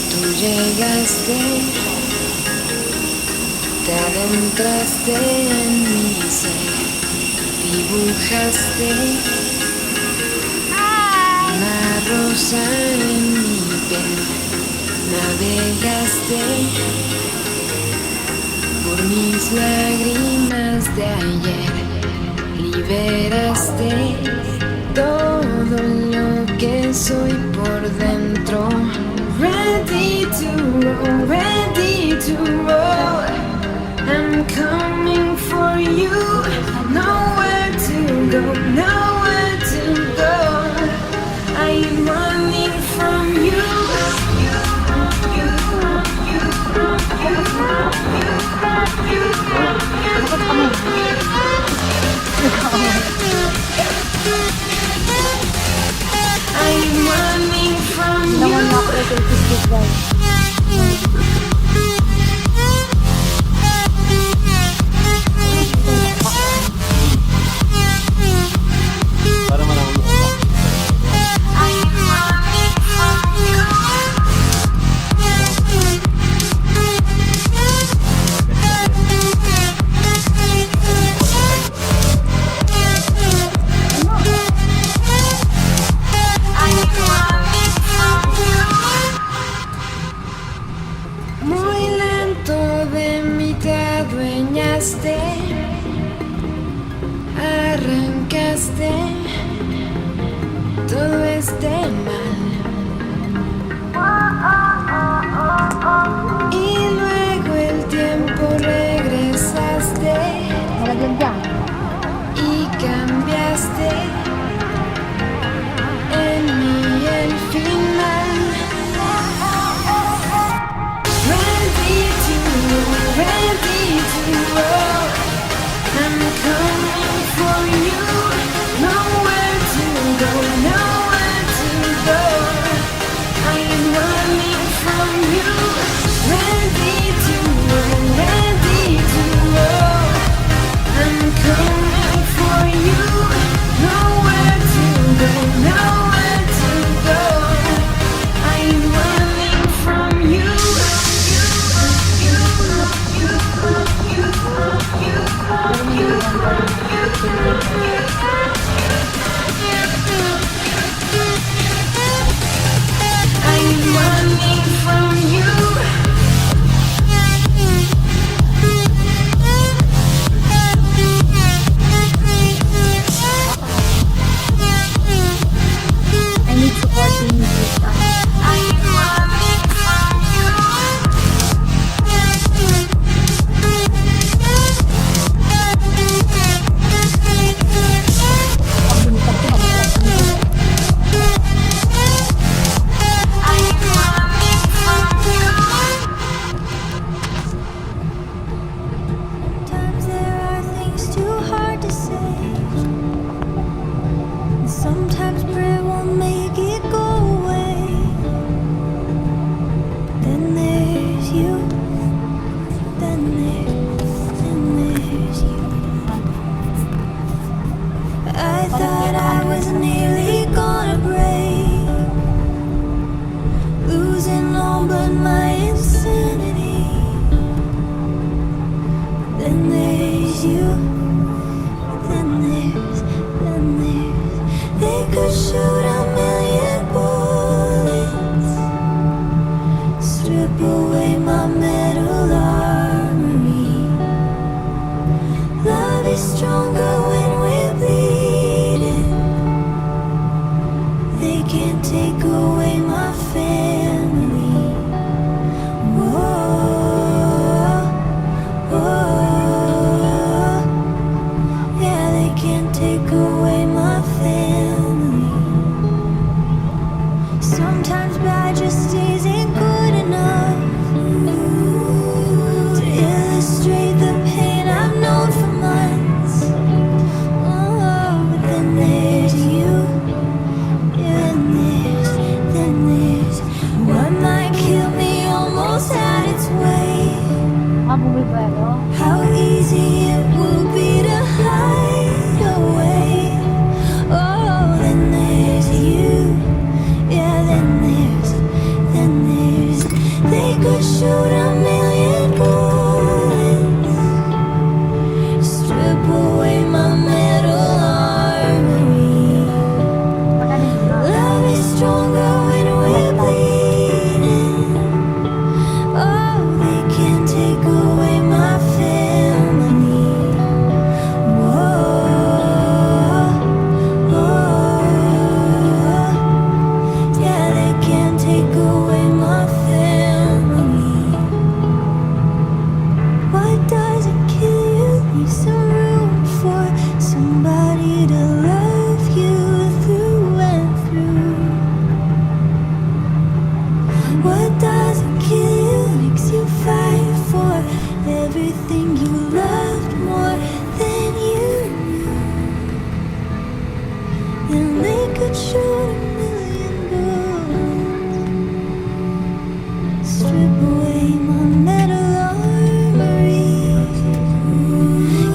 Tú llegaste, te adentraste en mi ser, dibujaste una rosa en mi piel, navegaste por mis lágrimas de ayer, liberaste todo lo que soy por dentro. Ready to roll, I'm coming for you. Nowhere to go, nowhere to go. I'm running from you. I'm running from you. Muy lento de mí te adueñaste, arrancaste todo este mal y luego el tiempo regresaste y cambiaste en mí el final. Ready to roll, I'm coming for you. No bumibuelo. How easy it will be to hide away. Oh, then there's you. Yeah, then there's they could shoot a million bullets, strip away my metal armory. Love is stronger when we're bleeding. Oh, they can't take away my family. Whoa, oh, yeah, they can't take away my family. What doesn't kill you? Leave some room for somebody to love you through and through. What doesn't kill you makes you fight for everything you loved more than you knew. And they could shoot a million bullets, strip away my metal armory.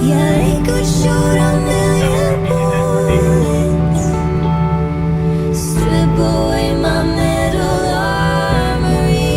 Yeah, they could shoot a million bullets, strip away my metal armory.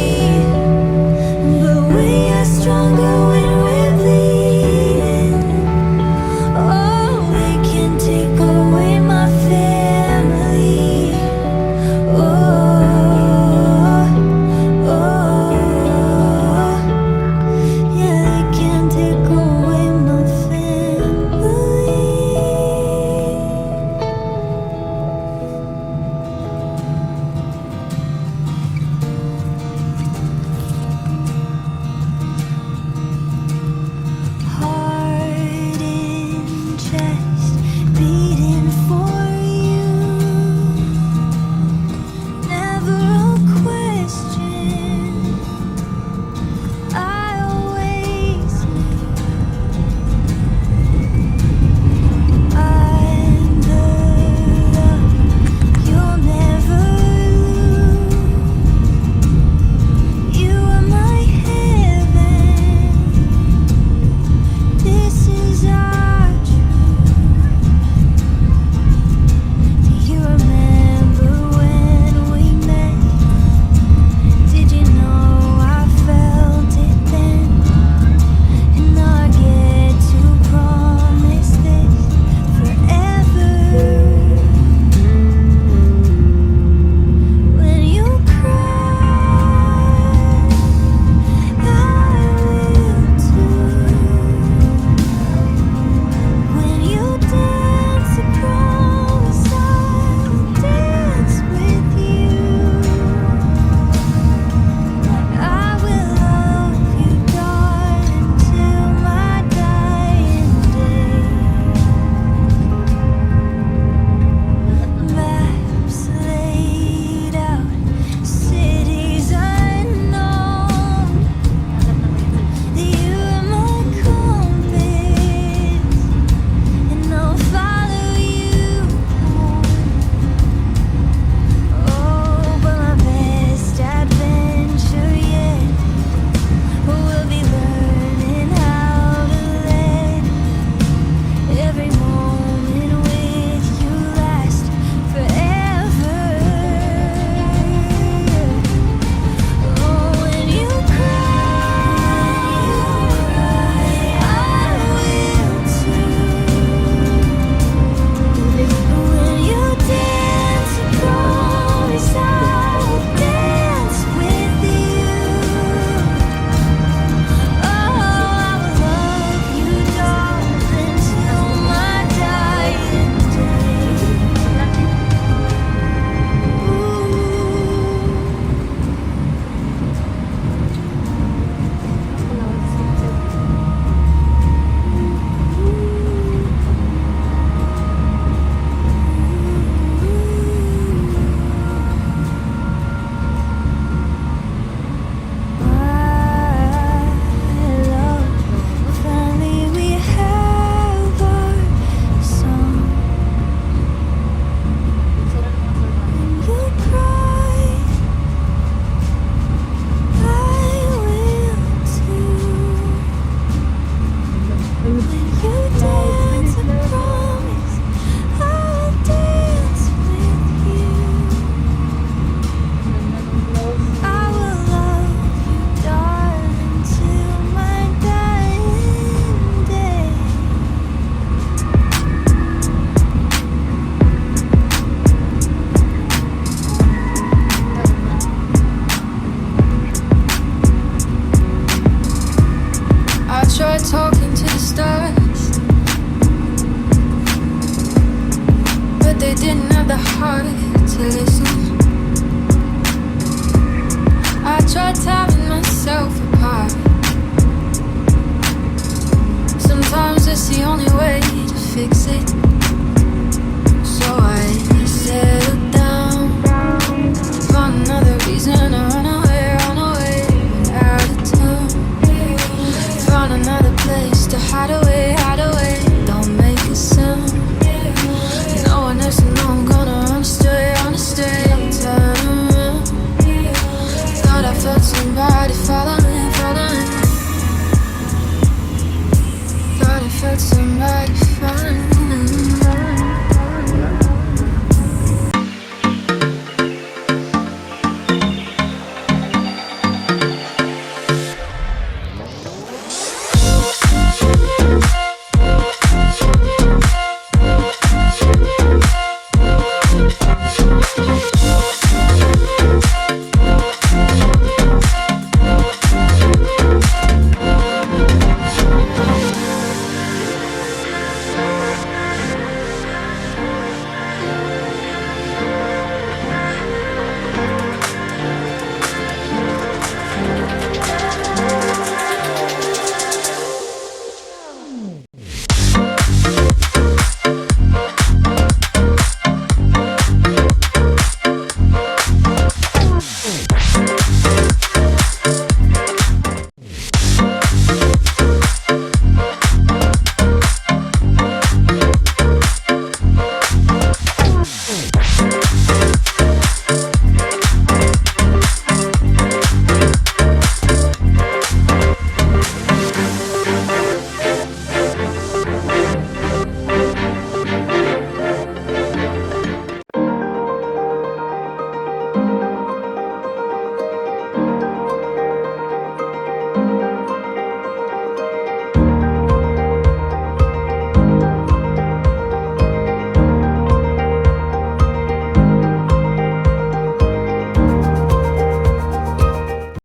fix it.